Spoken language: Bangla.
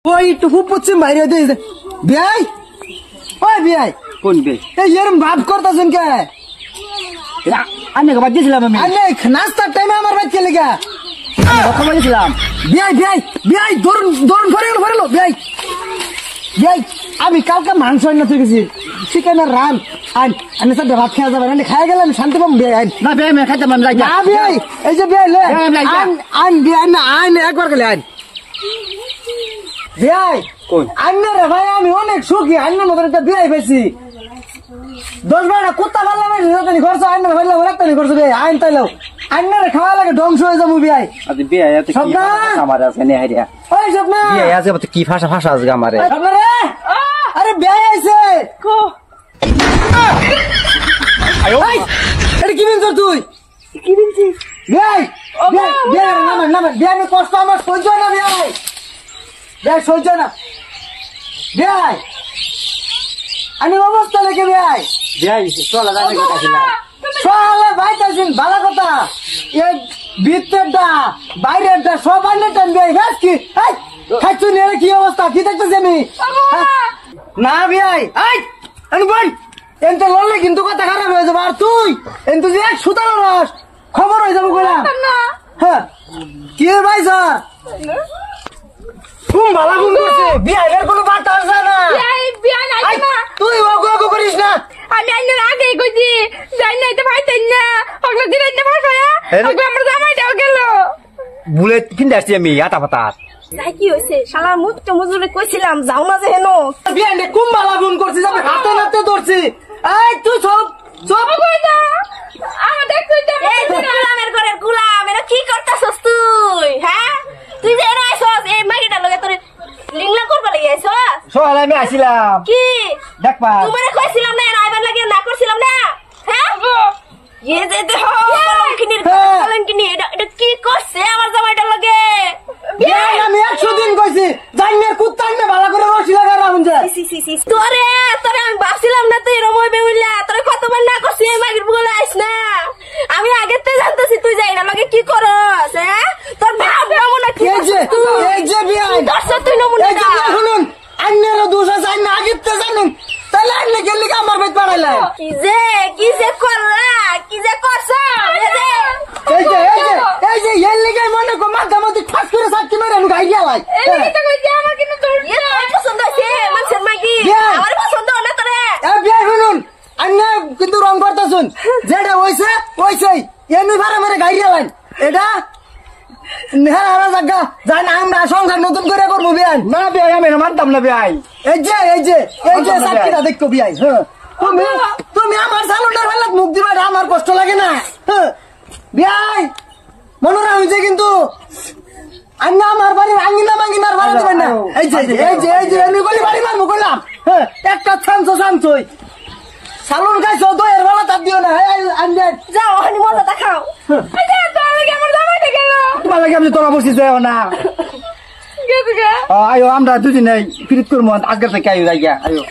ওই টুকু পশ্চিম বাইরে দিয়ে বিয়াই ওই বিয়াই কোন বে এই এরম ভাব করতেছেন কে আমি বাদ দিয়েছিলাম আমি নাস্তার টাইমে আমার বাদ খেলে গা কথা বলেছিলাম বিয়াই বিয়াই বিয়াই ধরুন ধরুন ফরেলো বিয়াই বিয়াই আমি কালকে মাংস আনতে থেকে গেছি চিকেনের রান আমি সব ভাত খেয়ে যাবেন আমি খাই গেলাম শান্তি পাবো বিয়াই না বে আমি খাইতে মান যাই না বিয়াই এই যে বিয়াই লে আন বিয়াই না আন একবার গেলে আন বিয়াই আন্না রে ভাই আমি অনেক সুখী আন্নার মতন একটা বিয়াই পেয়েছি 10-12টা কুত্তা পারলাম খরচ আন্নার ভাইলাম রাখতানি খরচ বিয়াই আইন তাইলাও আন্নারে খাওয়া লাগে ধ্বংস হয়ে যাবো বিয়াই আমার আছে নেহারিয়া ওই স্বপ্না বিয়ে আছে কি ভাষা ভাষা আছে আমারে আরে বিয়াই আইছে এটা কি বিনছ তুই কি বিনছিস বিয়াই বিয়াই নাম বিয়াই কষ্ট আমার সহ্য না বিয়াই বিয়াই সহ্য না বিয়াই আমি অবস্থা লেগে বিয়াই বিয়াই চলা যাবে কথা ছিল সবাই ভাইতাছেন ভালো কথা এই ভিতরটা বাইরেটা সব আন্ডারটান বিয়াই গাছ কি খাচ্ছু নিয়ে কি অবস্থা কি দেখতেছি আমি না বিয়াই আমি বল এনতে লড়লে কিন্তু কথা খারাপ হয়ে যাবে আর তুই এনতে যে এক সুতানো রস খবর হয়ে যাবো কইলাম হ্যাঁ কি ভাই স্যার তুমি ভালো গুণ করছে বিয়াইয়ের কোনো বার্তা আসে না বিয়াই নাই না তুই ওগো করিস না আমি আইনের আগেই কইছি যাই নাই তো ভাইতেন না ওগুলো দিলেন না ভাষায়া ওগুলো আমরা জামাইটাও গেল বুলে কিনতে আসছি আমি আটা পাতা যাই কি হইছে শালার মুখটা মজুরে কইছিলাম যাও না যে হেনো বিয়াইনে খুব ভালো গুণ করছিস আমি হাতে নাতে ধরছি এই তুই সব কই না আমার দেখ তুই এই গুলামের ঘরের গুলাম এরা কি করতাছস তুই হ্যাঁ তুই যে এরা আইছস এই মাইটা লগে তোর লিংলা করবা লাগি আইছস সকালে আমি আসিলাম কি দেখবা তোমারে কইছিলাম না আইবার লাগে না করছিলাম না হ্যাঁ ये যে দেহ কলঙ্কিনি এটা কি করছে আমার জামাইটার লগে বিয়াই আমি 100 দিন কইছি জান্নের কুত্তা আইনে ভালো করে রশি লাগা রাখুন যায় তোরে আমি ভাবছিলাম না তুই রমই বেউলা তোরে কতবার না করছি এই মাগির বলে আইস না আমি আগের থেকে জানতেছি তুই যাই না লগে কি করস হ্যাঁ তোর ভাব নমুনা কি এই যে বিয়াই দর্শ তুই নমুনা এই যে শুনুন আন্নের দোষ আছে আইনে আগের থেকে জানেন তাহলে আইনে গেলি আমার বাইত পাড়াইলা কি যে করলা কি যে করছ এই যে এর লিগে মনে কো মাথা মধ্যে ঠাস করে সাক্ষী মেরে আমি গাই গেলাই এই তো কইছি আমার কিন্তু তোর পছন্দ আছে মানুষের মাগি আমার পছন্দ না তোরে এই বিয়াই শুনুন আন্নে কিন্তু রং করতেছুন যেটা হইছে এমনি ভাড়া মেরে গাই গেলাই এটা নেহারা জায়গা জান আমরা সংসার নতুন করে করবো বিয়াই না বিয়াই আমি মানতাম না বিয়াই এই যে সাক্ষীটা দেখো বিয়াই হ্যাঁ তুমি আমার সালুনের বেলা মুখ দিবা আমার কষ্ট লাগে না বিয়াই মনে রাখছে কিন্তু আন্না আমার বাড়ির আঙ্গিনা মাঙ্গিনার ভাড়া দেবেন না এই যে আমি বলি বাড়ি মারবো কইলাম হ্যাঁ একটা ছানছই সালুন খাইছো দইয়ের বেলা তার দিও না যাও হানি মজা দেখাও আমার জামাইটা গেল তোমার লাগে আমি তোরা বসি যাও না আয়ো আমরা দুদিন ফিরিত করবো আজকের থেকে আয়ো যাই আয়ো